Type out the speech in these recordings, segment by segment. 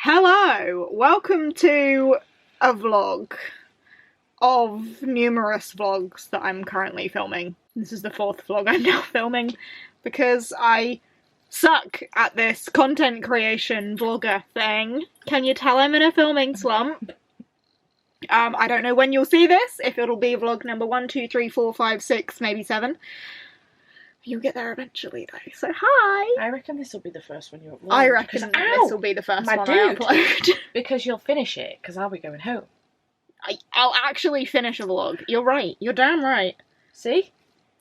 Hello! Welcome to a vlog of numerous vlogs that I'm currently filming. This is the fourth vlog I'm now filming because I suck at this content creation vlogger thing. Can you tell I'm in a filming slump? I don't know when you'll see this, if it'll be vlog number 1, 2, 3, 4, 5, 6, maybe 7. You'll get there eventually though, so hi! I reckon this will be the first one you upload. I reckon this will be the first one I upload. Because you'll finish it, because I'll be going home. I'll actually finish a vlog. You're right, you're damn right. See?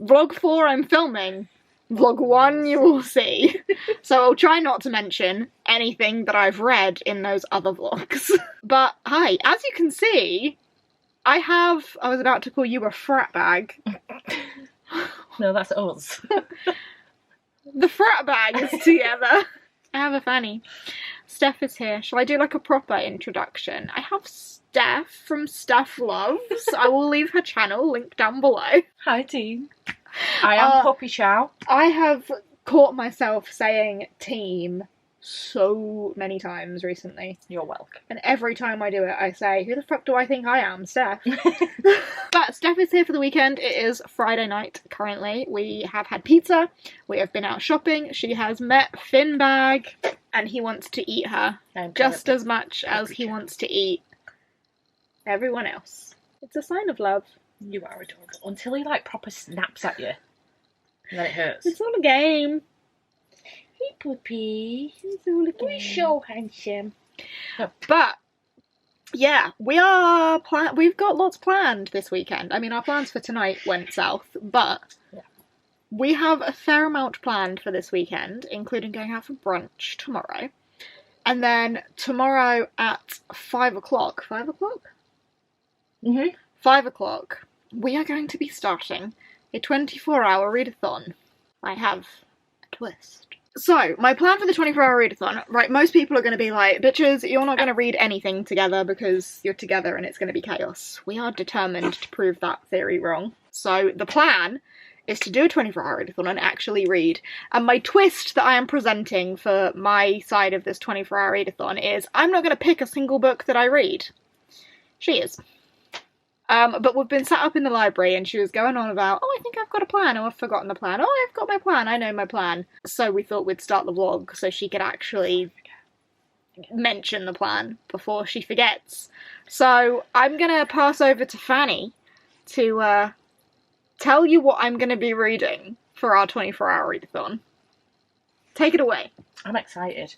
Vlog 4 I'm filming. Vlog 1 you will see. So I'll try not to mention anything that I've read in those other vlogs. But hi, as you can see, I was about to call you a frat bag. No, that's us. The frat bag is together. I have a fanny. Steph is here. Shall I do like a proper introduction? I have Steph from Steph Loves. I will leave her channel linked down below. Hi team. I am Poppy Chow. I have caught myself saying team so many times recently. You're welcome. And every time I do it I say, who the fuck do I think I am, Steph? But Steph is here for the weekend. It is Friday night currently. We have had pizza. We have been out shopping. She has met Finbag and he wants to eat her just as much as he wants to eat everyone else. It's a sign of love. You are adorable. Until he like proper snaps at you. And then it hurts. It's all a game. Hey puppy. It's all a game. You're so handsome. But yeah, we've got lots planned this weekend. I mean, our plans for tonight went south, but we have a fair amount planned for this weekend, including going out for brunch tomorrow. And then tomorrow at 5 o'clock. 5 o'clock? 5 o'clock. We are going to be starting a 24-hour readathon. I have a twist. So, my plan for the 24-hour readathon, right, most people are going to be like, bitches, you're not going to read anything together because you're together and it's going to be chaos. We are determined to prove that theory wrong. So, the plan is to do a 24-hour readathon and actually read. And my twist that I am presenting for my side of this 24-hour readathon is I'm not going to pick a single book that I read. She is. But we've been sat up in the library and she was going on about, oh, I think I've got a plan. Oh, I've forgotten the plan. Oh, I've got my plan. I know my plan. So we thought we'd start the vlog so she could actually mention the plan before she forgets. So I'm going to pass over to Fanny to tell you what I'm going to be reading for our 24-hour readathon. Take it away. I'm excited.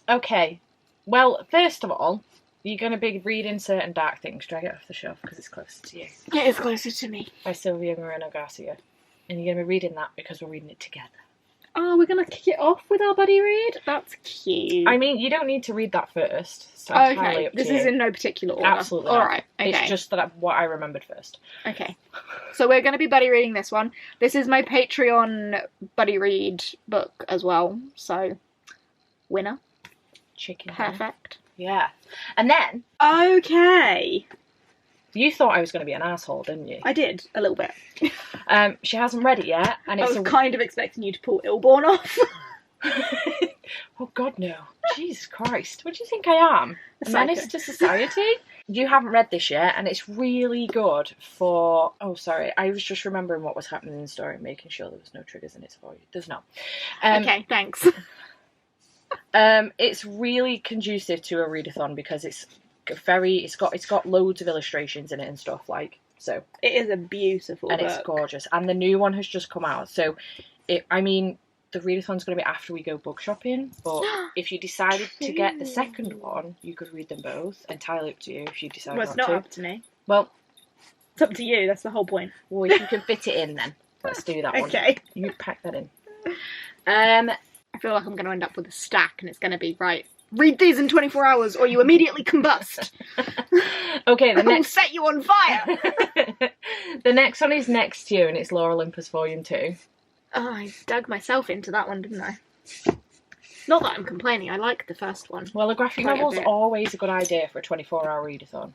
Okay. Well, first of all, you're going to be reading Certain Dark Things, Drag It Off the Shelf, because it's closer to you. It is closer to me. By Sylvia Moreno Garcia. And you're going to be reading that because we're reading it together. Oh, we're going to kick it off with our buddy read? That's cute. I mean, you don't need to read that first. It's entirely up to you. This is in no particular order. Absolutely. Alright, okay. It's just that what I remembered first. Okay. So we're going to be buddy reading this one. This is my Patreon buddy read book as well. So, winner. Chicken. Perfect. Yeah. And then... Okay. You thought I was going to be an asshole, didn't you? I did, a little bit. She hasn't read it yet, and it's I was kind of expecting you to pull Illborn off. Oh God, no. Jesus Christ. What do you think I am? A menace to society? You haven't read this yet, and it's really good for... Oh, sorry. I was just remembering what was happening in the story and making sure there was no triggers in it for you. There's not. Okay, thanks. It's really conducive to a readathon because it's got loads of illustrations in it and stuff, like, so. It is a beautiful book. And it's gorgeous. And the new one has just come out, so I mean, the readathon's going to be after we go book shopping, but if you decided to get the second one, you could read them both. Entirely up to you if you decide not to. Well, it's not up to me. Well, it's up to you, that's the whole point. Well, if you can fit it in then, let's do that one. Okay. You pack that in. I feel like I'm going to end up with a stack and it's going to be, right, read these in 24 hours or you immediately combust. Okay, I will set you on fire. The next one is Next to You and it's Lore Olympus Volume 2. Oh, I dug myself into that one, didn't I? Not that I'm complaining, I like the first one. Well, a graphic novel's always a good idea for a 24-hour readathon.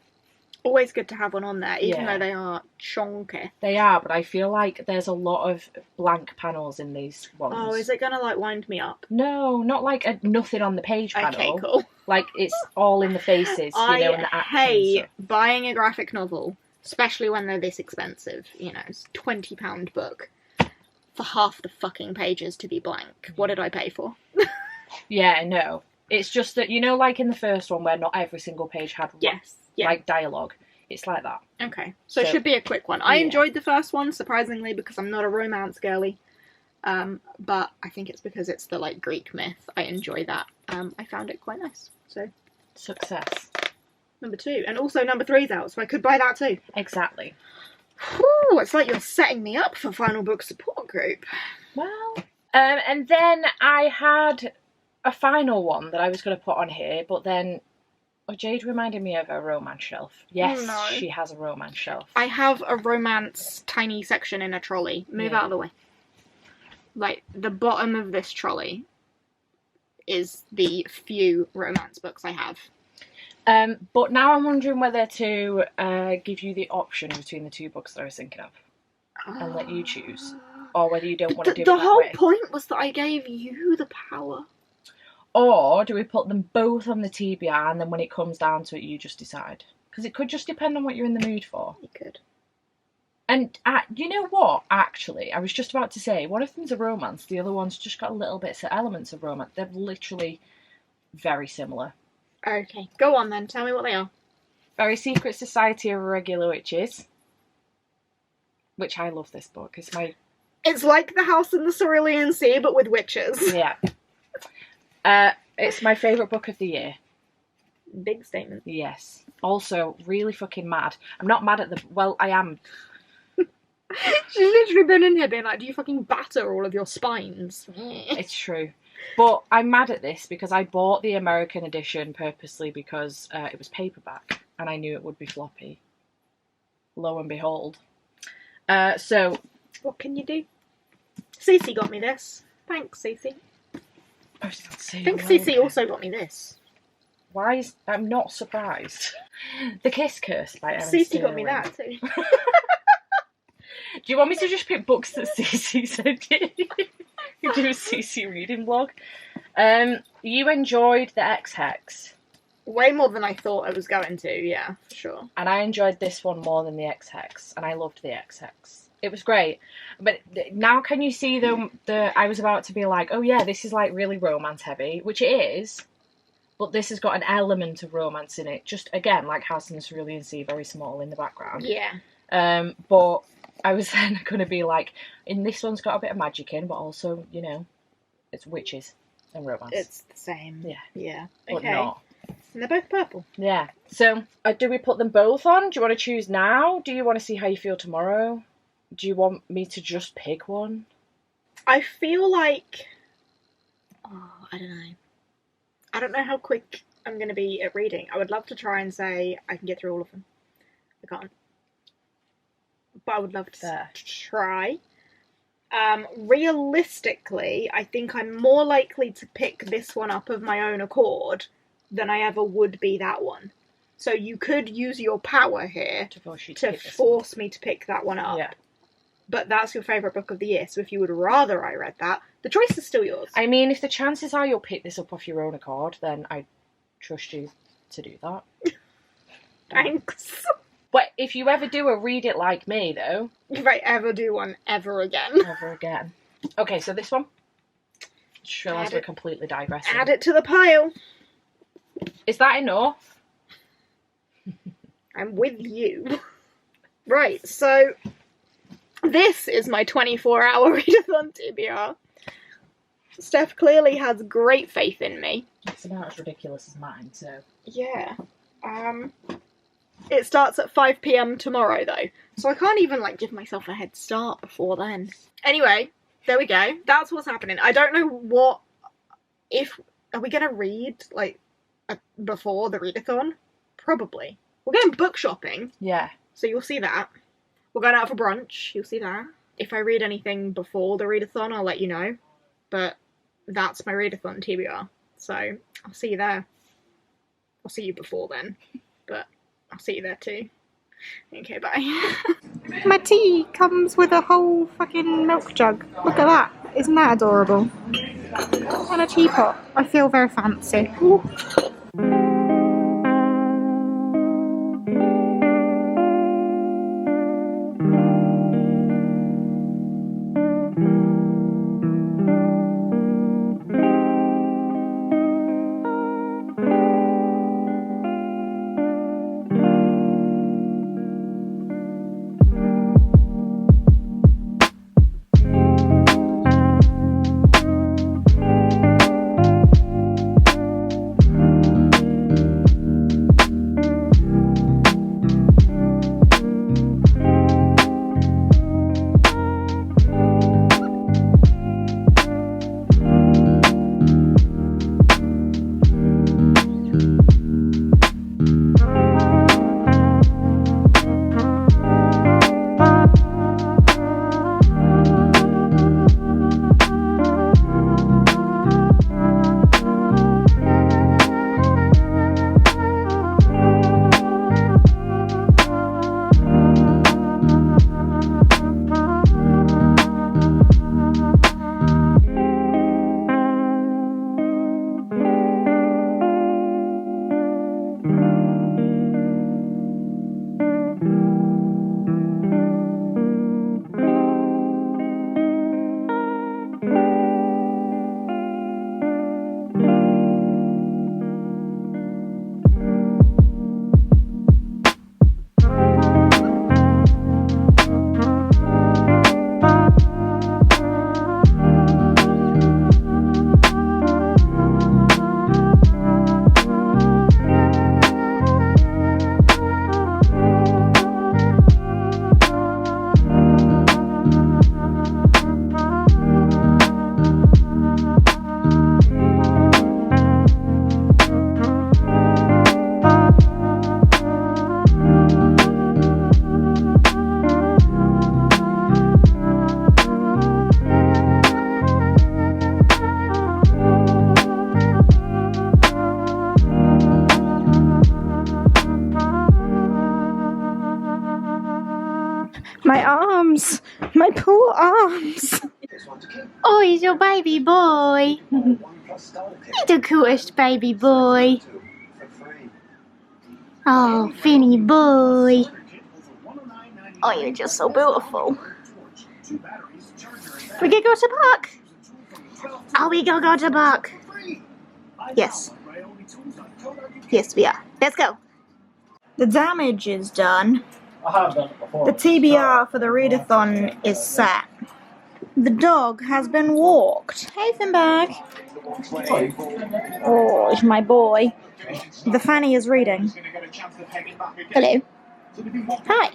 Always good to have one on there, even Yeah. though they are chonky. They are, but I feel like there's a lot of blank panels in these ones. Oh, is it gonna like wind me up? No, not like a nothing on the page panel. Okay, cool. Like it's all in the faces, and the action. I hate buying a graphic novel, especially when they're this expensive. It's a £20 book for half the fucking pages to be blank. What did I pay for? Yeah, no. It's just that, like in the first one where not every single page had like dialogue. It's like that. Okay. So it should be a quick one. I enjoyed the first one, surprisingly, because I'm not a romance girly. But I think it's because it's the like Greek myth. I enjoy that. I found it quite nice. So success. Number 2. And also number 3's out, so I could buy that too. Exactly. Whew, it's like you're setting me up for Final Book Support Group. Well, and then I had a final one that I was going to put on here, but then Jade reminded me of a romance shelf. Yes, she has a romance shelf. I have a romance tiny section in a trolley. Move out of the way. Like, the bottom of this trolley is the few romance books I have. But now I'm wondering whether to give you the option between the 2 books that I was thinking of and let you choose, or whether you don't want to do it that way. The whole point was that I gave you the power. Or do we put them both on the TBR and then when it comes down to it, you just decide? Because it could just depend on what you're in the mood for. You could. And you know what? Actually, I was just about to say, one of them's a romance, the other one's just got a little bit of elements of romance. They're literally very similar. Okay, go on then. Tell me what they are. Very Secret Society of Irregular Witches. Which I love this book. It's like The House in the Cerulean Sea, but with witches. Yeah. It's my favourite book of the year. Big statement. Yes. Also, really fucking mad. I'm not mad at well, I am. She's literally been in here being like, do you fucking batter all of your spines? It's true. But I'm mad at this because I bought the American edition purposely because it was paperback and I knew it would be floppy. Lo and behold. So... What can you do? Cece got me this. Thanks, Cece. I think Cece also got me this. I'm not surprised. The Kiss Curse by Emma Cece got me that too. Do you want me to just pick books that Cece sent you? You do a Cece reading blog. You enjoyed the X-Hex. Way more than I thought I was going to, yeah, for sure. And I enjoyed this one more than the X-Hex, and I loved the X-Hex. It was great. But now can you see I was about to be like, oh yeah, this is like really romance heavy, which it is, but this has got an element of romance in it. Just, again, like House in the Cerulean Sea, very small in the background. Yeah. But I was then going to be like, in this one's got a bit of magic in, but also, it's witches and romance. It's the same. Yeah. Yeah. But okay. not. And they're both purple. Yeah. So, do we put them both on? Do you want to choose now? Do you want to see how you feel tomorrow? Do you want me to just pick one? I feel like... Oh, I don't know. I don't know how quick I'm going to be at reading. I would love to try and say I can get through all of them. I can't. But I would love to try. Realistically, I think I'm more likely to pick this one up of my own accord than I ever would be that one. So you could use your power here to force me to pick that one up. Yeah. But that's your favourite book of the year, so if you would rather I read that, the choice is still yours. I mean, if the chances are you'll pick this up off your own accord, then I trust you to do that. Thanks. But if you ever do a read it like me, though... If I ever do one ever again. Ever again. Okay, so this one. Just realised we're completely digressing. Add it to the pile. Is that enough? I'm with you. Right, so... This is my 24-hour readathon TBR. Steph clearly has great faith in me. It's about as ridiculous as mine, so... Yeah. It starts at 5 PM tomorrow, though. So I can't even, give myself a head start before then. Anyway, there we go. That's what's happening. I don't know what... Are we going to read, before the readathon? Probably. We're going book shopping. Yeah. So you'll see that. We're going out for brunch. You'll see that. If I read anything before the readathon, I'll let you know. But that's my readathon TBR. So I'll see you there. I'll see you before then. But I'll see you there too. Okay, bye. My tea comes with a whole fucking milk jug. Look at that. Isn't that adorable? And a teapot. I feel very fancy. Ooh. My arms! My poor arms! Oh, he's your baby boy! He's the cutest baby boy! Oh, Finny boy! Oh, you're just so beautiful! We can go to park! Oh, we go to park! Yes. Yes, we are. Let's go! The damage is done. The TBR for the readathon is set. The dog has been walked. Hey, Finbag. Oh, it's my boy. The Fanny is reading. Hello. Hi.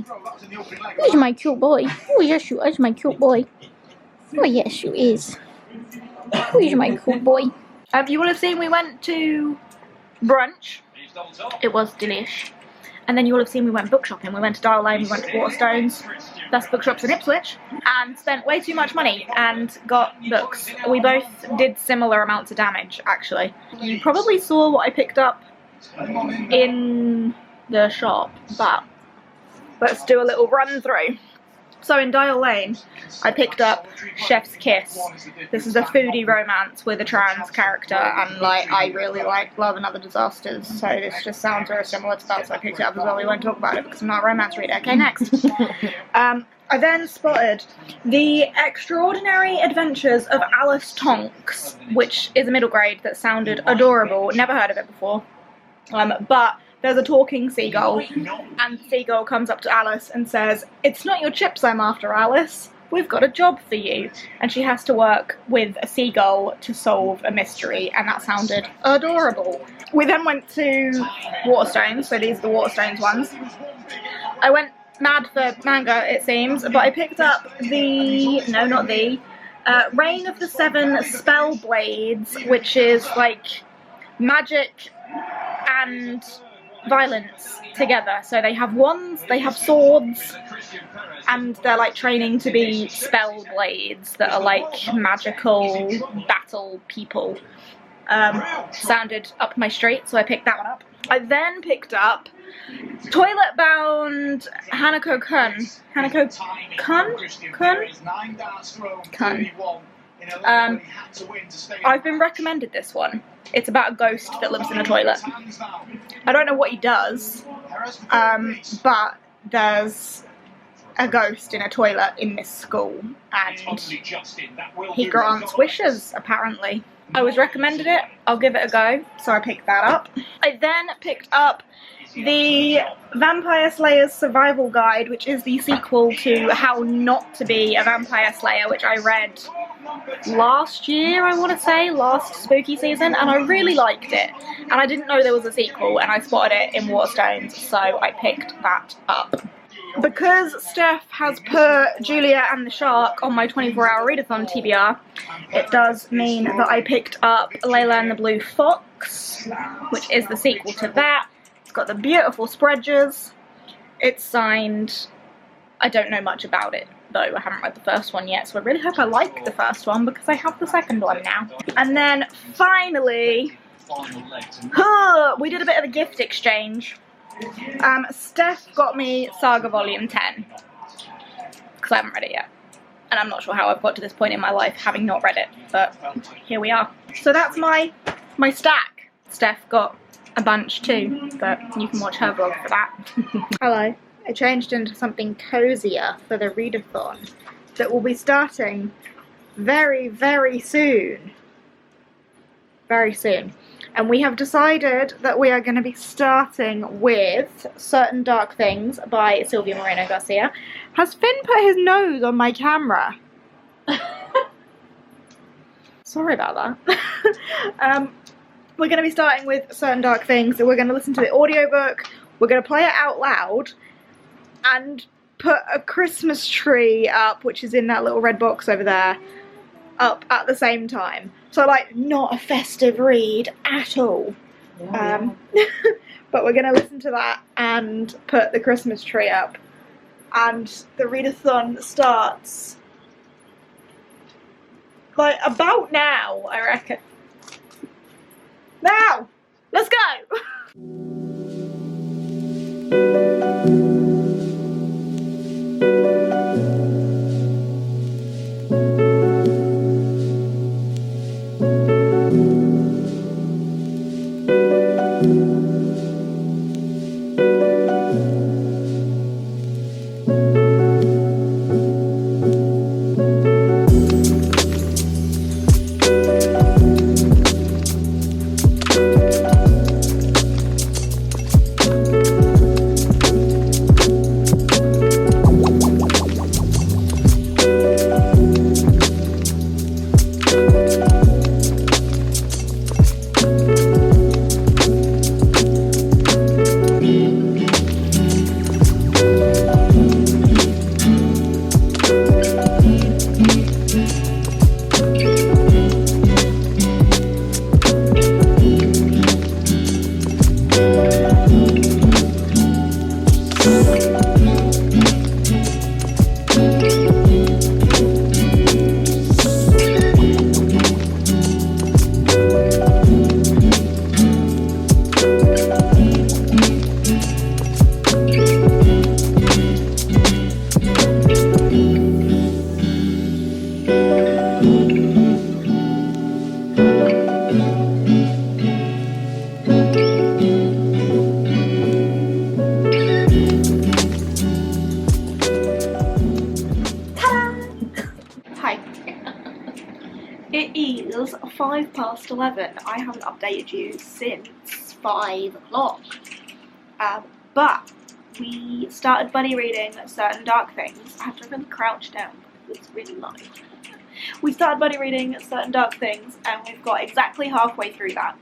Who's my cute boy? Oh, yes, you is my cute boy. Oh, yes, you is. Who's my cute boy? You will have seen we went to brunch. It was delish. And then you will have seen we went book shopping. We went to Dial Lane, we went to Waterstones, that's bookshops in Ipswich, and spent way too much money and got books. We both did similar amounts of damage, actually. You probably saw what I picked up in the shop, but let's do a little run through. So in Dial Lane, I picked up Chef's Kiss. This is a foodie romance with a trans character, and like I really like Love and Other Disasters, so this just sounds very similar to that, so I picked it up as well. We won't talk about it because I'm not a romance reader. Okay, next. I then spotted The Extraordinary Adventures of Alice Tonks, which is a middle grade that sounded adorable. Never heard of it before, but there's a talking seagull, and the seagull comes up to Alice and says, "It's not your chips I'm after, Alice. We've got a job for you." And she has to work with a seagull to solve a mystery, and that sounded adorable. We then went to Waterstones, so these are the Waterstones ones. I went mad for manga, it seems, but I picked up Reign of the Seven Spellblades, which is like magic and violence together. So they have wands, they have swords, and they're like training to be spell blades that are like magical battle people. Sounded up my street, so I picked that one up. I then picked up Toilet Bound Hanako Kun. Hanako Kun? I've been recommended this one. It's about a ghost that lives in a toilet. I don't know what he does, but there's a ghost in a toilet in this school, and he grants wishes, apparently. I was recommended it, I'll give it a go, so I picked that up. I then picked up the Vampire Slayer's Survival Guide, which is the sequel to How Not to Be a Vampire Slayer, which I read last year, I want to say, last spooky season, and I really liked it. And I didn't know there was a sequel, and I spotted it in Waterstones, so I picked that up. Because Steph has put Julia and the Shark on my 24-hour readathon TBR, it does mean that I picked up Layla and the Blue Fox, which is the sequel to that. It's got the beautiful spreaders. It's signed. I don't know much about it, though. I haven't read the first one yet, so I really hope I like the first one, because I have the second one now. And then, finally, we did a bit of a gift exchange. Steph got me Saga Volume 10, because I haven't read it yet, and I'm not sure how I've got to this point in my life having not read it, but here we are. So that's my stack. Steph got a bunch too, but you can watch her vlog for that. Hello. I changed into something cozier for the readathon that will be starting very, very soon. Very soon. And we have decided that we are going to be starting with Certain Dark Things by Sylvia Moreno Garcia. Has Finn put his nose on my camera? Sorry about that. We're going to be starting with Certain Dark Things. So we're going to listen to the audiobook. We're going to play it out loud and put a Christmas tree up, which is in that little red box over there, up at the same time. So, like, not a festive read at all. Yeah. But we're going to listen to that and put the Christmas tree up. And the readathon starts, like, about now, I reckon. Now! Let's go! It is 11:05. I haven't updated you since 5 o'clock. But we started buddy reading Certain Dark Things. I have to really crouch down because it's really loud. We started buddy reading Certain Dark Things, and we've got exactly halfway through that.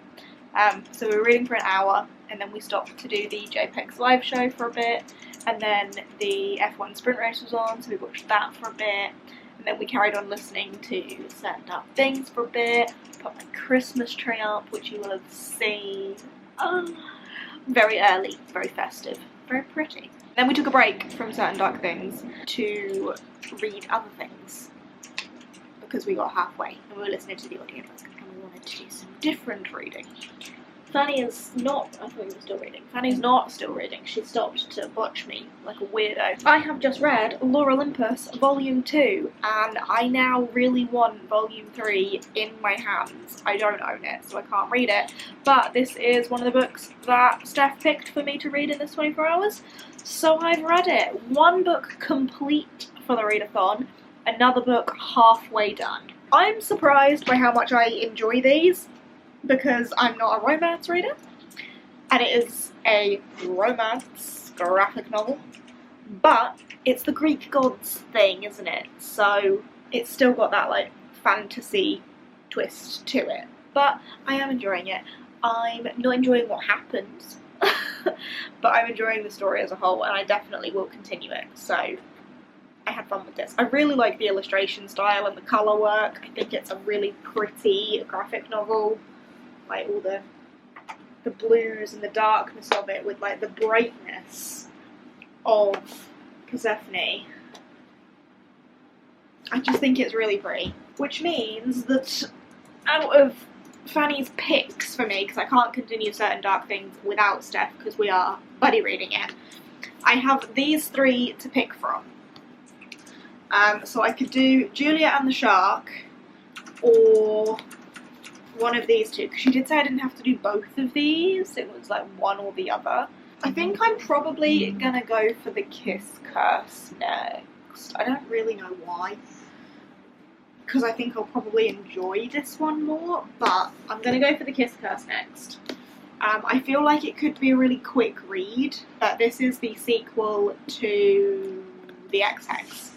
So we were reading for an hour, and then we stopped to do the JPEGs live show for a bit, and then the F1 sprint race was on, so we watched that for a bit. And then we carried on listening to Certain Dark Things for a bit, put my Christmas tree up, which you will have seen. Very early, very festive, very pretty. Then we took a break from Certain Dark Things to read other things, because we got halfway and we were listening to the audiobook and we wanted to do some different reading. Fanny is not. I thought you were still reading. Fanny's not still reading. She stopped to watch me like a weirdo. I have just read Lore Olympus Volume 2, and I now really want Volume 3 in my hands. I don't own it, so I can't read it. But this is one of the books that Steph picked for me to read in this 24 hours. So I've read it. One book complete for the readathon, another book halfway done. I'm surprised by how much I enjoy these, because I'm not a romance reader, and it is a romance graphic novel, but it's the Greek gods thing, isn't it? So it's still got that like fantasy twist to it, but I am enjoying it. I'm not enjoying what happens, but I'm enjoying the story as a whole, and I definitely will continue it, so I had fun with this. I really like the illustration style and the colour work. I think it's a really pretty graphic novel. Like all the blues and the darkness of it with like the brightness of Persephone. I just think it's really pretty. Which means that out of Fanny's picks for me, because I can't continue certain dark things without Steph because we are buddy reading it, I have these 3 to pick from. So I could do Julia and the Shark, or one of these 2, because she did say I didn't have to do both of these, it was like one or the other. I think I'm probably gonna go for the Kiss Curse next. I don't really know why, because I think I'll probably enjoy this one more, but I'm gonna go for the Kiss Curse next. I feel like it could be a really quick read, but this is the sequel to the XX.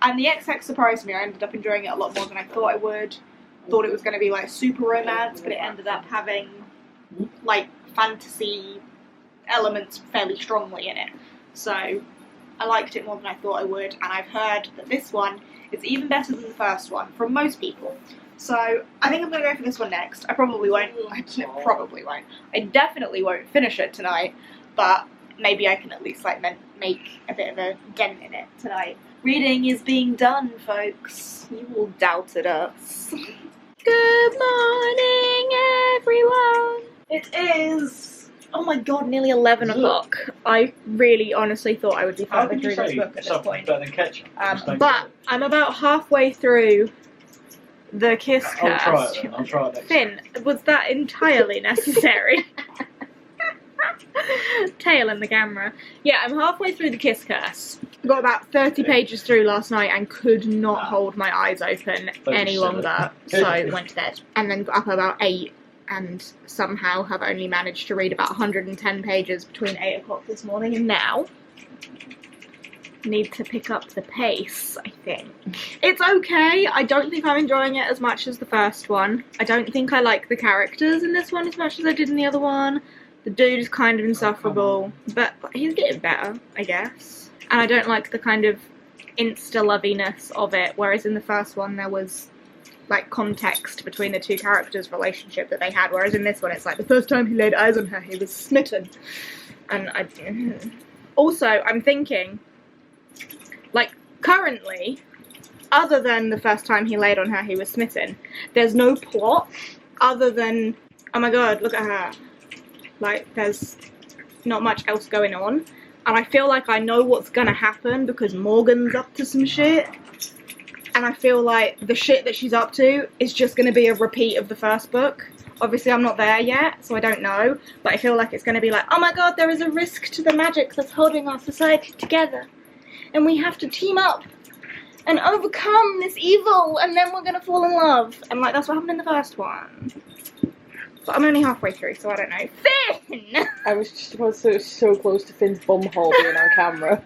And the XX surprised me. I ended up enjoying it a lot more than I thought I would. Thought it was going to be like super romance, but it ended up having like fantasy elements fairly strongly in it. So I liked it more than I thought I would, and I've heard that this one is even better than the first one from most people. So I think I'm going to go for this one next. I probably won't. I definitely won't finish it tonight, but maybe I can at least like make a bit of a dent in it tonight. Reading is being done, folks. You all doubted us. Good morning, everyone. It is, oh my god, nearly 11 o'clock. I really honestly thought I would be further through this book at this point. Better than ketchup? But I'm about halfway through the Kiss Curse. I'll try it then. I'll try it next Finn, was that entirely necessary? Tail in the camera. Yeah, I'm halfway through the Kiss Curse. Got about 30 pages through last night and could not hold my eyes open any longer, so went to bed. And then got up about 8 and somehow have only managed to read about 110 pages between 8 o'clock this morning and now. Need to pick up the pace, I think. It's okay. I don't think I'm enjoying it as much as the first one. I don't think I like the characters in this one as much as I did in the other one. The dude is kind of insufferable, but he's getting better, I guess. And I don't like the kind of insta-loviness of it, whereas in the first one there was like context between the 2 characters' relationship that they had, whereas in this one it's like the first time he laid eyes on her he was smitten. And also I'm thinking, like, currently, other than the first time he laid on her he was smitten, there's no plot other than, oh my god, look at her. Like, there's not much else going on. And I feel like I know what's gonna happen because Morgan's up to some shit. And I feel like the shit that she's up to is just gonna be a repeat of the first book. Obviously I'm not there yet, so I don't know. But I feel like it's gonna be like, oh my god, there is a risk to the magic that's holding our society together. And we have to team up and overcome this evil, and then we're gonna fall in love. And like, that's what happened in the first one. But I'm only halfway through, so I don't know. Finn! I was just about to say it was so close to Finn's bumhole being on camera.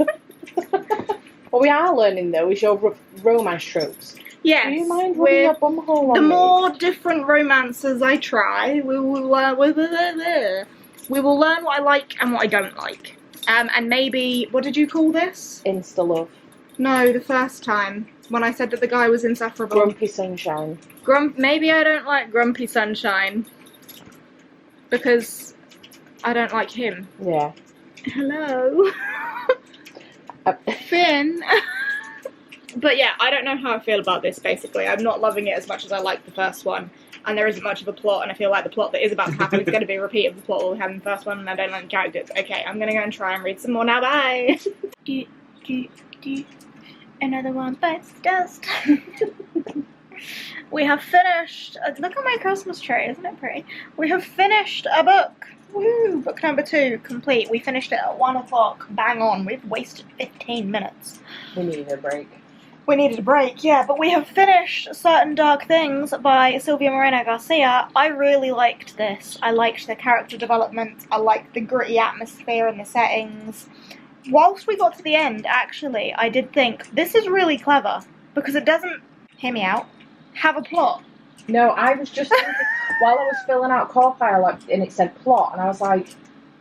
What we are learning, though, is your romance tropes. Yes. Do you mind rubbing your bumhole on the me? more different romances I try, we will learn what I like and what I don't like. And maybe, what did you call this? Insta-love. No, the first time, when I said that the guy was insufferable. Grumpy sunshine. Maybe I don't like Grumpy Sunshine. Because I don't like him. Yeah. Hello. Finn. But yeah, I don't know how I feel about this, basically. I'm not loving it as much as I liked the first one. and there isn't much of a plot, and I feel like the plot that is about to happen is going to be a repeat of the plot we had in the first one, and I don't like the characters. Okay, I'm going to go and try and read some more now. Bye! Another one bites the dust. We have finished. Look at my Christmas tree, isn't it pretty? We have finished a book. Woo! Book number 2 complete. We finished it at 1 o'clock. Bang on. We've wasted 15 minutes. We needed a break. We needed a break, yeah, but we have finished Certain Dark Things by Silvia Moreno Garcia. I really liked this. I liked the character development. I liked the gritty atmosphere and the settings. Whilst we got to the end, actually, I did think, this is really clever, because it doesn't, hear me out, have a plot. No, I was just thinking, while I was filling out Core and it said plot, and I was like,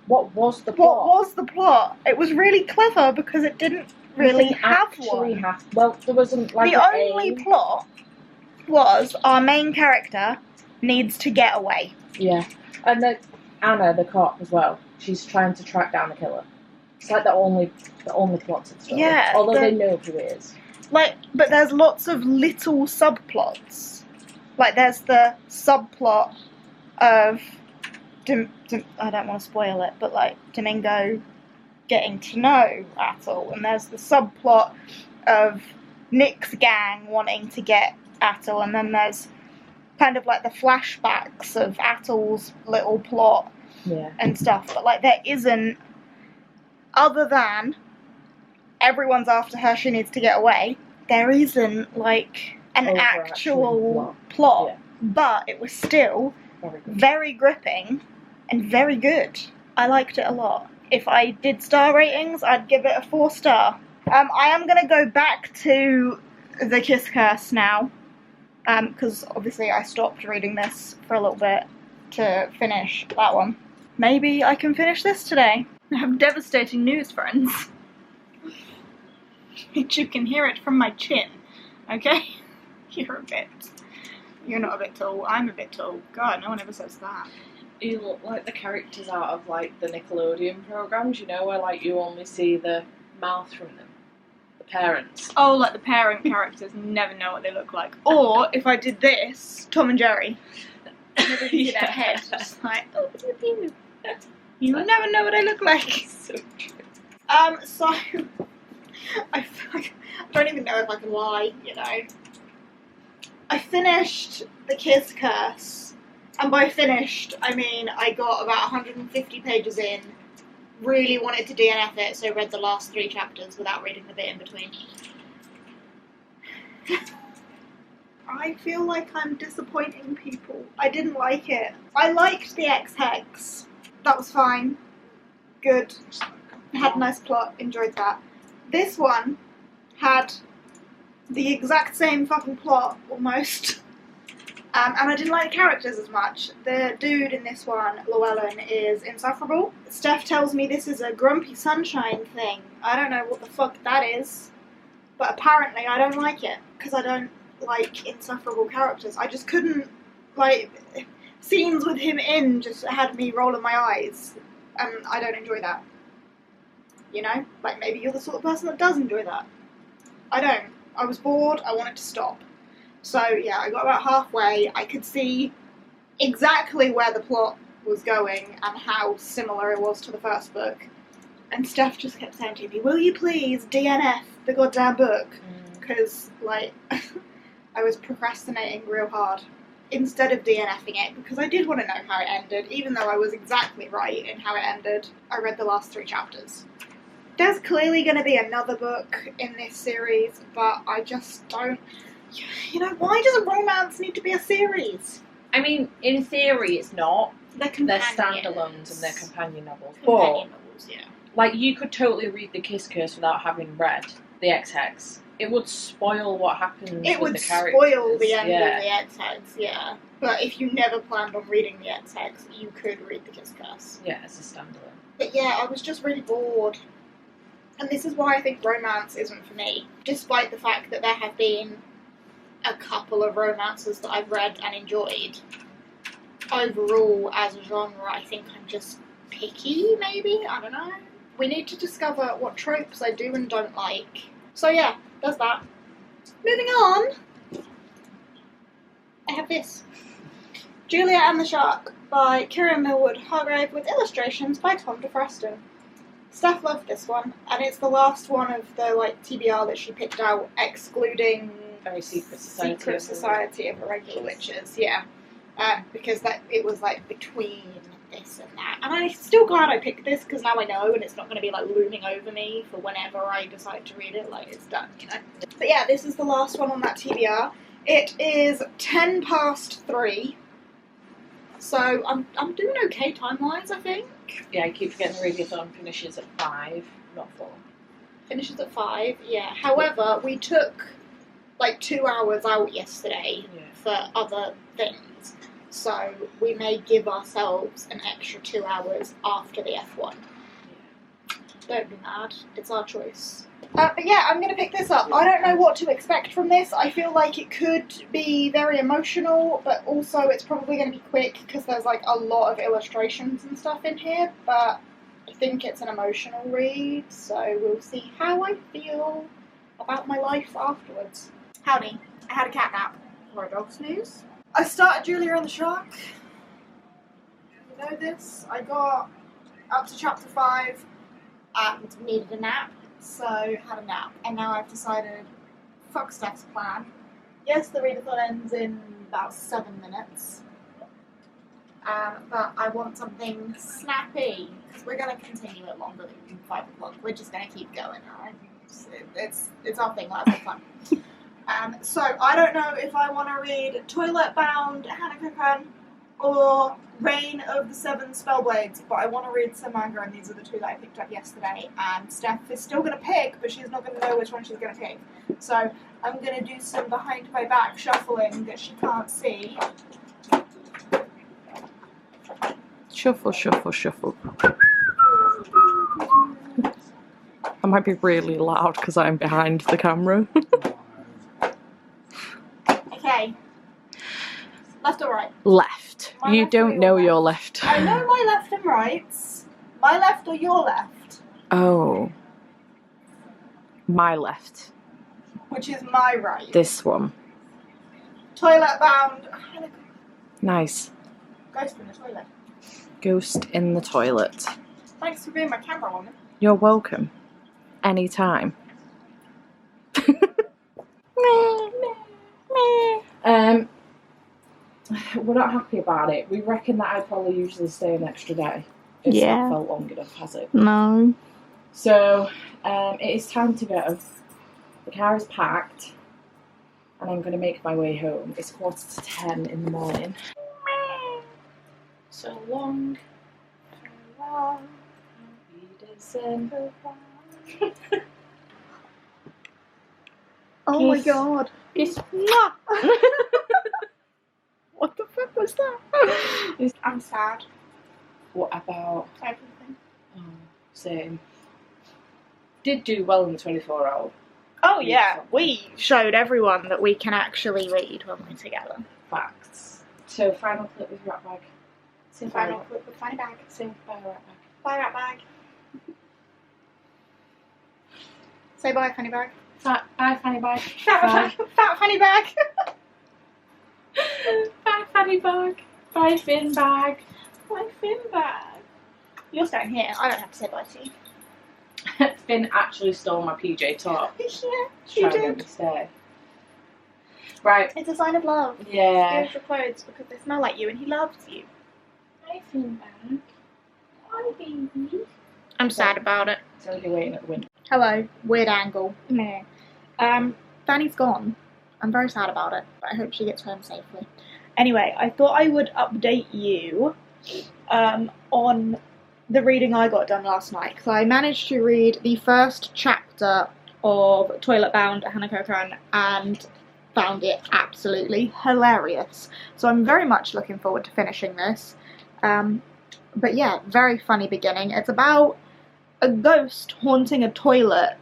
what was the plot? What was the plot? It was really clever, because it didn't really have one. Well, there wasn't like the only plot was our main character needs to get away. Yeah, and Anna, the cop, as well. She's trying to track down the killer. It's like the only plot to the story. Yeah, although they know who it is. Like, but there's lots of little subplots. Like, there's the subplot of I don't want to spoil it, but like Domingo getting to know Atul, and there's the subplot of Nick's gang wanting to get Atul, and then there's kind of like the flashbacks of Atul's little plot and stuff. But like, there isn't, other than everyone's after her, she needs to get away, there isn't like an actual plot. Yeah. But it was still very gripping and very good. I liked it a lot. If I did star ratings, I'd give it a 4-star. I am going to go back to The Kiss Curse now, because obviously I stopped reading this for a little bit to finish that one. Maybe I can finish this today. I have devastating news, friends. You can hear it from my chin, okay? You're not a bit tall, I'm a bit tall. God, no one ever says that. You look like the characters out of like the Nickelodeon programs, you know, where like you only see the mouth from them. The parents. Oh, like the parent characters never know what they look like. Or if I did this, Tom and Jerry. Never see their head, just like, oh, it's with you. You'll never know what I look like. So true. So I don't even know if I can lie, you know. I finished The Kiss Curse, and by finished, I mean I got about 150 pages in, really wanted to DNF it, so read the last 3 chapters without reading the bit in between. I feel like I'm disappointing people. I didn't like it. I liked the X-Hex. That was fine. Good. Had a nice plot. Enjoyed that. This one had the exact same fucking plot, almost. And I didn't like the characters as much. The dude in this one, Llewellyn, is insufferable. Steph tells me this is a Grumpy Sunshine thing. I don't know what the fuck that is. But apparently I don't like it. Because I don't like insufferable characters. I just couldn't, like, scenes with him in just had me rolling my eyes. And I don't enjoy that. You know? Like, maybe you're the sort of person that does enjoy that. I don't. I was bored, I wanted to stop. So, yeah, I got about halfway. I could see exactly where the plot was going and how similar it was to the first book. And Steph just kept saying to me, will you please DNF the goddamn book? Because, like, I was procrastinating real hard instead of DNFing it, because I did want to know how it ended, even though I was exactly right in how it ended. I read the last 3 chapters. There's clearly going to be another book in this series, but I just don't... You know, why does a romance need to be a series? I mean, in theory it's not. They're standalones and they're companion novels. Companion novels, yeah. Like, you could totally read The Kiss Curse without having read The X-Hex. It would spoil what happens with the characters. It would spoil the end of the X-Hex, yeah. But if you never planned on reading the X-Hex, you could read The Kiss Curse. Yeah, as a standalone. But yeah, I was just really bored. And this is why I think romance isn't for me. Despite the fact that there have been a couple of romances that I've read and enjoyed. Overall, as a genre, I think I'm just picky, maybe? I don't know. We need to discover what tropes I do and don't like. So yeah, there's that. Moving on, I have this. Juliet and the Shark by Kieran Millwood Hargrave with illustrations by Tom DeFreston. Steph loved this one, and it's the last one of the TBR that she picked out, excluding Very Secret Society. Secret Society of Irregular Witches, yeah. Because it was between this and that. And I'm still glad I picked this because now I know, and it's not going to be looming over me for whenever I decide to read it. It's done, you know. But yeah, this is the last one on that TBR. It is 3:10. So I'm doing okay time-wise, I think. Yeah, I keep forgetting the readathon finishes at 5, not 4. Finishes at 5, yeah. However, we took 2 hours out yesterday for other things. So we may give ourselves an extra 2 hours after the F1. Don't be mad, it's our choice. But yeah, I'm going to pick this up. I don't know what to expect from this. I feel like it could be very emotional, but also it's probably going to be quick because there's a lot of illustrations and stuff in here, but I think it's an emotional read, so we'll see how I feel about my life afterwards. Howdy, I had a cat nap. Or a dog snooze. I started Julia and the Shark. You know this. I got up to chapter 5 and needed a nap. So, had a nap, and now I've decided, fuck Steph's plan. Yes, the readathon ends in about 7 minutes, but I want something snappy, because we're going to continue it longer than 5 o'clock. We're just going to keep going, alright? It's our thing, let's have fun. So, I don't know if I want to read Toilet Bound, Hanako-kun, or Reign of the Seven Spellblades, but I want to read some manga, and these are the 2 that I picked up yesterday, and Steph is still going to pick, but she's not going to know which one she's going to pick. So I'm going to do some behind my back shuffling that she can't see. Shuffle, shuffle, shuffle. I might be really loud because I'm behind the camera. Okay. Left or right? Left. My You left or don't your know left? your left. I know my left and rights. My left or your left? Oh. My left. Which is my right. This one. Toilet Bound. Nice. Ghost in the toilet. Ghost in the toilet. Thanks for being my camera woman. You're welcome. Anytime. We're not happy about it. We reckon that I'd probably usually stay an extra day. It's not felt long enough, has it? No. So, it is time to go. The car is packed, and I'm going to make my way home. It's 9:45 in the morning. So long. Farewell. Happy December. Oh my Kiss. god. Kiss. What the fuck was that? I'm sad. What about... Everything. Oh, same. Did do well in the 24-hour. Oh yeah, we showed everyone that we can actually read when we're together. Facts. So, final clip with Rat Bag. Say Final clip with Fanny Bag. Say bye, Rat Bag. Bye, Rat Bag. Say bye, Fanny Bag. Bye, Fanny Bag. Fat Fanny Bag. Bye, Fanny Bag. Bye, Fin Bag. Bye, Fin Bag. You're staying here. I don't have to say bye to you. Finn actually stole my PJ top. Yeah, She did. Stay. Right. It's a sign of love. Yeah. Steals your clothes because they smell like you and he loves you. Hi, Finn Bag. Hi, baby. I'm sad about it. So you're waiting at the window. Hello. Weird angle. Meh. Fanny's gone. I'm very sad about it, but I hope she gets home safely. Anyway, I thought I would update you on the reading I got done last night, because I managed to read the first chapter of Toilet Bound Hanako-kun and found it absolutely hilarious. So I'm very much looking forward to finishing this. But yeah, very funny beginning. It's about a ghost haunting a toilet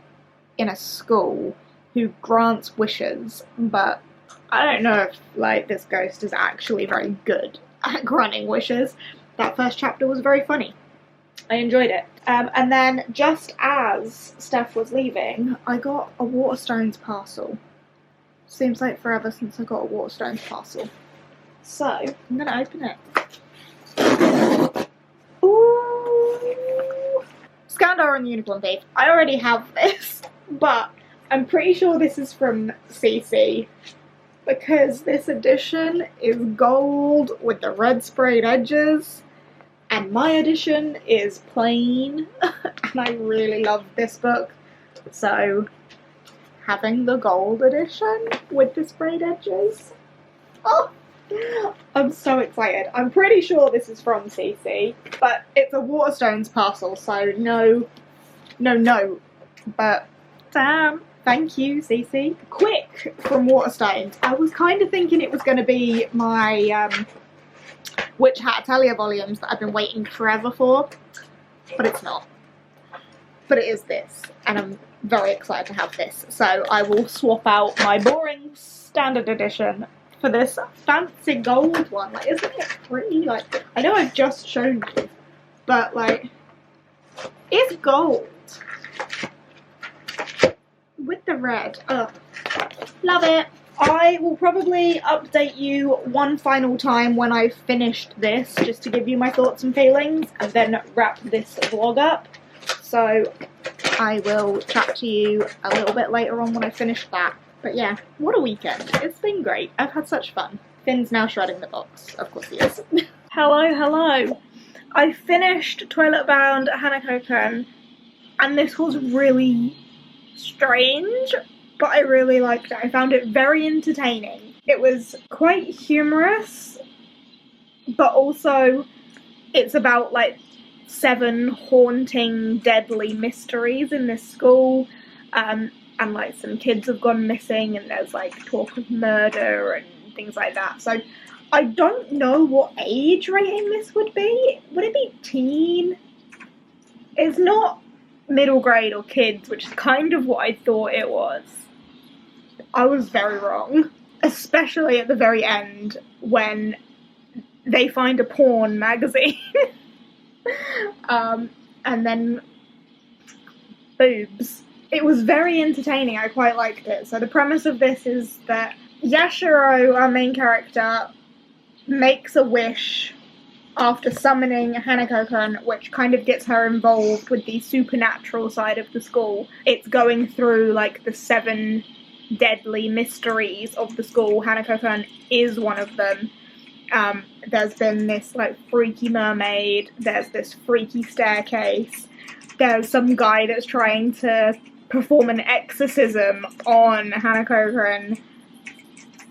in a school who grants wishes, but I don't know if this ghost is actually very good at granting wishes. That first chapter was very funny. I enjoyed it. And then just as Steph was leaving, I got a Waterstones parcel. Seems like forever since I got a Waterstones parcel. So, I'm going to open it. Ooh! Skandar and the Unicorn Thief. I already have this, but I'm pretty sure this is from CC, because this edition is gold with the red sprayed edges, and my edition is plain, and I really love this book, so having the gold edition with the sprayed edges, oh, I'm so excited. I'm pretty sure this is from CC, but it's a Waterstones parcel, so no note, but damn. Thank you, CC. Quick from Waterstones. I was kind of thinking it was going to be my Witch Hat Atelier volumes that I've been waiting forever for, but it's not. But it is this, and I'm very excited to have this. So I will swap out my boring standard edition for this fancy gold one. Like, isn't it pretty? Like, I know I've just shown you, but like, it's gold. With the red. Ugh. Love it. I will probably update you one final time when I've finished this, just to give you my thoughts and feelings, and then wrap this vlog up. So I will chat to you a little bit later on when I finish that. But yeah, what a weekend. It's been great. I've had such fun. Finn's now shredding the box. Of course he is. Hello. I finished Toilet Bound Hanako-kun, and this was really strange, but I really liked it. I found it very entertaining. It was quite humorous, but also it's about like 7 haunting, deadly mysteries in this school, and like some kids have gone missing, and there's like talk of murder and things like that. So I don't know what age rating this would be. Would it be teen? It's not middle grade or kids, which is kind of what I thought it was. I was very wrong, especially at the very end when they find a porn magazine and then boobs. It was very entertaining. I quite liked it. So the premise of this is that Yashiro, our main character, makes a wish after summoning Hanako-kun, which kind of gets her involved with the supernatural side of the school. It's going through like the 7 deadly mysteries of the school. Hanako-kun is one of them. There's been this like freaky mermaid, there's this freaky staircase, there's some guy that's trying to perform an exorcism on Hanako-kun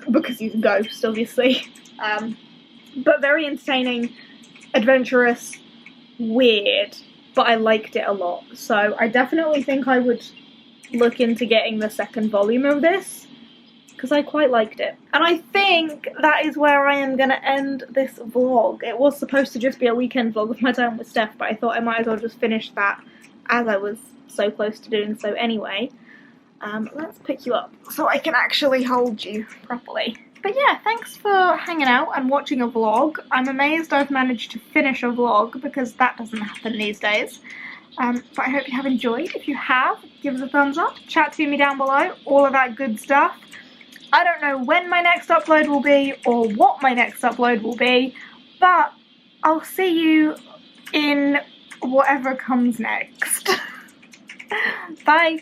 because he's a ghost, obviously. But very entertaining, adventurous, weird, but I liked it a lot. So I definitely think I would look into getting the second volume of this, because I quite liked it. And I think that is where I am going to end this vlog. It was supposed to just be a weekend vlog of my time with Steph, but I thought I might as well just finish that as I was so close to doing so anyway. Let's pick you up so I can actually hold you properly. But yeah, thanks for hanging out and watching a vlog. I'm amazed I've managed to finish a vlog, because that doesn't happen these days. But I hope you have enjoyed. If you have, give us a thumbs up, chat to me down below, all of that good stuff. I don't know when my next upload will be or what my next upload will be, but I'll see you in whatever comes next. Bye!